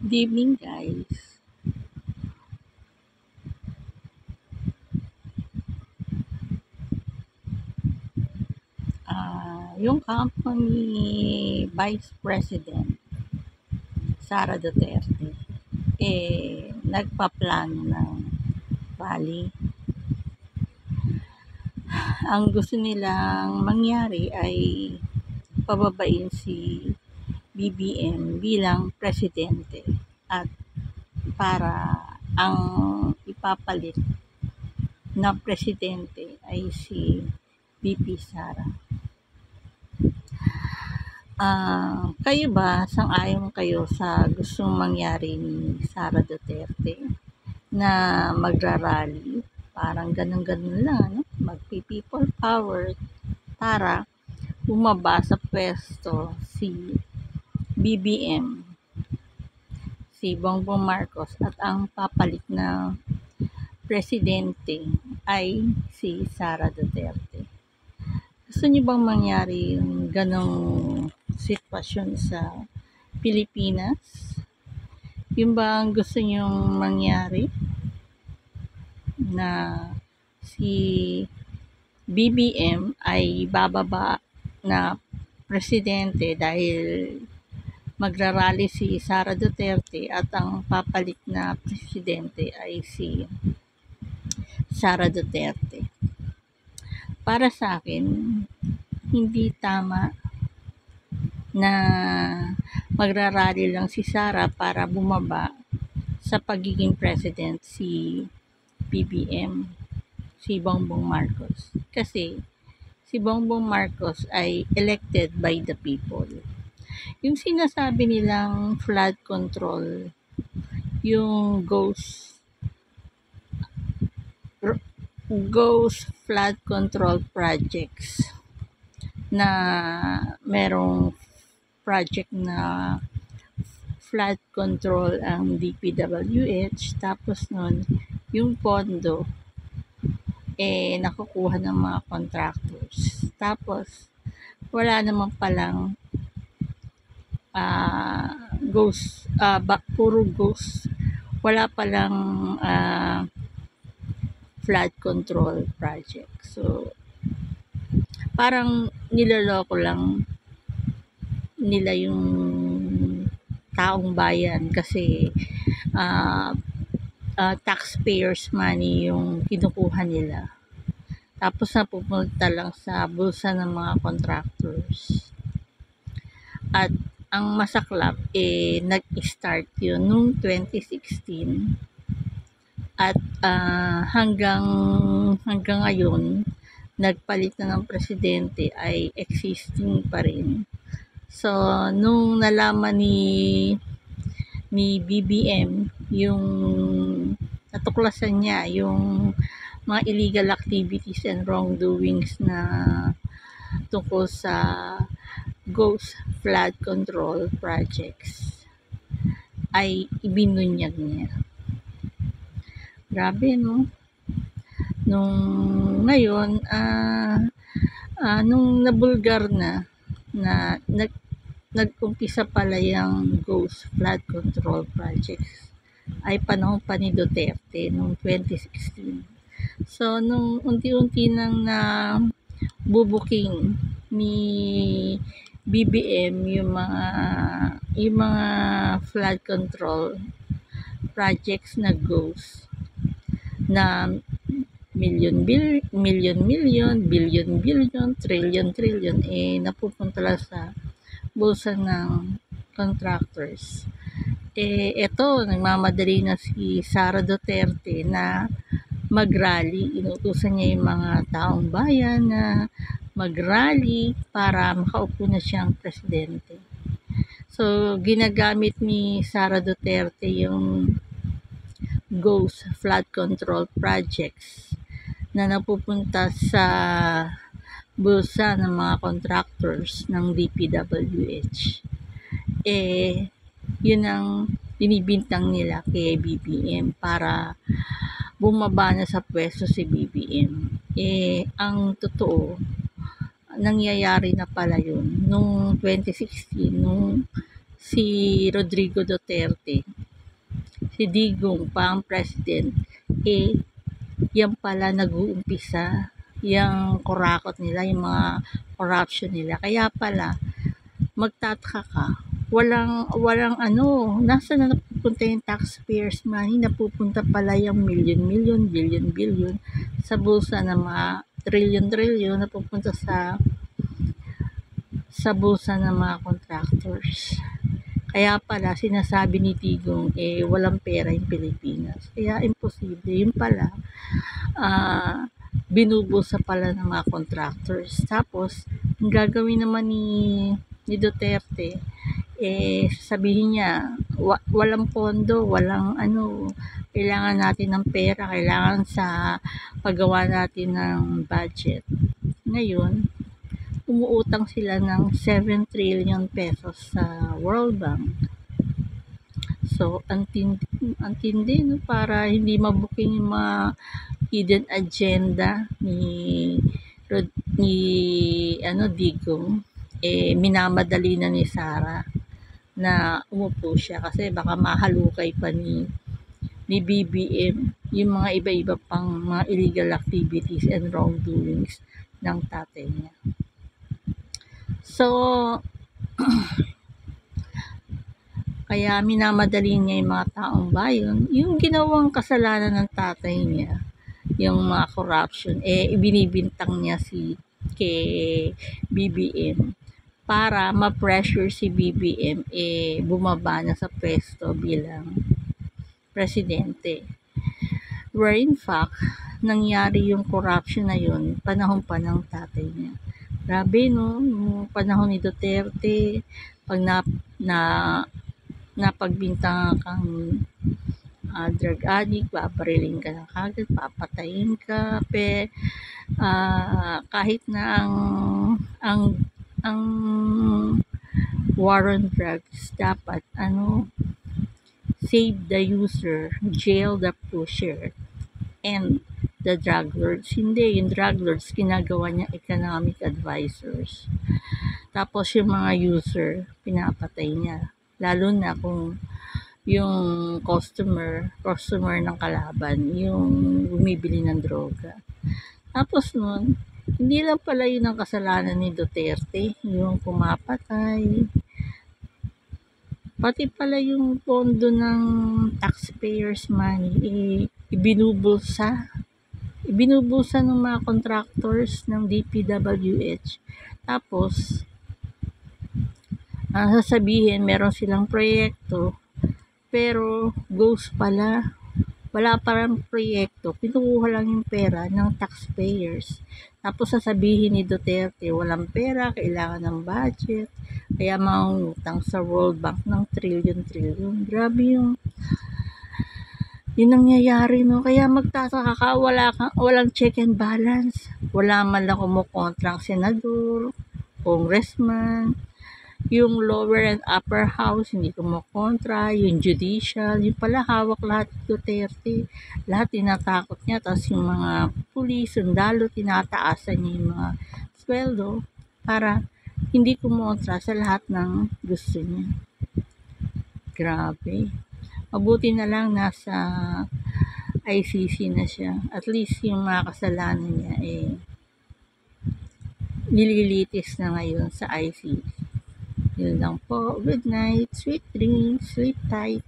Good evening, guys. Yung company Vice President Sara Duterte, nagpaplano ng bali. Ang gusto nilang mangyari ay pababain si BBM bilang presidente at para ang ipapalit na presidente ay si VP Sara. Kayo ba, sang-ayon kayo sa gustong mangyari ni Sara Duterte na magrarally? Parang ganun-ganun lang, ano? Magpi-people power para bumaba sa pwesto si BBM, si Bongbong Marcos, at ang papalit na presidente ay si Sara Duterte. Gusto niyo bang mangyari yung ganong sitwasyon sa Pilipinas? Yung ba ang gusto niyong mangyari na si BBM ay bababa na presidente dahil magrarally si Sara Duterte at ang papalit na presidente ay si Sara Duterte? Para sa akin, hindi tama na magrarally lang si Sara para bumaba sa pagiging president si BBM, si Bongbong Marcos. Kasi si Bongbong Marcos ay elected by the people. Yung sinasabi nilang flood control, yung ghost flood control projects na merong project na flood control ang DPWH, tapos nun yung pondo nakukuha ng mga contractors, tapos wala naman palang puro ghost, wala palang flood control project. So parang niloloko lang nila yung taong bayan kasi taxpayers money yung kinukuha nila, tapos napupunta lang sa bulsa ng mga contractors. At ang masaklap, nag-start yun noong 2016 at hanggang ngayon nagpalit na ng presidente ay existing pa rin. So nung nalaman ni BBM yung natuklasan niya yung mga illegal activities and wrongdoings na tungkol sa ghost flood control projects, ay ibinunyag niya. Grabe, no? Nung ngayon, nung nabulgar na nag-umpisa pala yung ghost flood control projects ay panahon pa ni Duterte noong 2016. So nung unti-unti nang na bubuking ni BBM yung mga flood control projects na ghost na million, billion, trillion, napupunta lang sa bulsa ng contractors. Eto, nagmamadali na si Sara Duterte na mag-rally. Inutusan niya yung mga taong bayan na mag-rally para makaupo na siyang presidente. So, ginagamit ni Sara Duterte yung ghost flood control projects na napupunta sa bulsa ng mga contractors ng DPWH. Yun ang binibintang nila kay BBM para bumaba na sa pwesto si BBM. Ang totoo, nangyayari na pala yun. Noong 2016, nung si Rodrigo Duterte si Digong pa ang president, yan pala nag-uumpisa yung kurakot nila, yung mga corruption nila. Kaya pala, magtataka ka, walang nasaan na napupunta yung taxpayers money, napupunta pala yung million, billion sa bulsa ng mga trillion napupunta sa bulsa ng mga contractors. Kaya pala sinasabi ni Digong walang pera yung Pilipinas. Kaya imposible. Yun pala binubusa pala ng mga contractors. Tapos ang gagawin naman ni Duterte sabihin niya walang pondo, walang kailangan natin ng pera, kailangan sa paggawa natin ng budget. Ngayon, umuutang sila ng 7 trillion pesos sa World Bank. So, antindi no, para hindi mabuking yung mga hidden agenda ni Digong. Minamadali na ni Sara na umupo siya kasi baka mahalukay pa ni BBM yung mga iba-iba pang mga illegal activities and wrongdoings ng tatay niya. So, kaya minamadali niya yung mga taong bayan. Yung ginawang kasalanan ng tatay niya, yung mga corruption, ibinibintang niya kay BBM para ma-pressure si BBM bumaba na sa pwesto bilang presidente. Where in fact, nangyari yung corruption na yun panahon pa ng tatay niya. Grabe no, yung panahon ni Duterte, pag napagbintangan kang drug addict, paparilin ka na kagad, papatayin ka, kahit na ang war on drugs dapat save the user, jail the pusher, and the drug lords. Hindi, yung drug lords ginagawa niya economic advisors. Tapos yung mga user, pinapatay niya. Lalo na kung yung customer ng kalaban, yung bumibili ng droga. Tapos nun, hindi lang pala yun ang kasalanan ni Duterte, yung pumapatay. Pati pala yung pondo ng taxpayers money, ibinubulsa ng mga contractors ng DPWH. Tapos, sasabihin meron silang proyekto, pero ghost pala. Wala parang proyekto, kinukuha lang yung pera ng taxpayers. Tapos sasabihin ni Duterte, walang pera, kailangan ng budget, kaya mangungutang sa World Bank ng trillion. Grabe yung nangyayari, no? Kaya magtataka ka, walang check and balance. Wala man lang kumukontrang senador, congressman, yung lower and upper house, hindi kumukontra, yung judicial, yung pala hawak lahat ni Duterte. Lahat tinatakot niya, tapos yung mga pulis, sundalo, tinataasan niya yung mga sweldo para hindi kumontra sa lahat ng gusto niya. Grabe. Mabuti na lang nasa ICC na siya. At least yung mga kasalanan niya nililitis na ngayon sa ICC. Yun lang po. Good night. Sweet dreams. Sleep tight.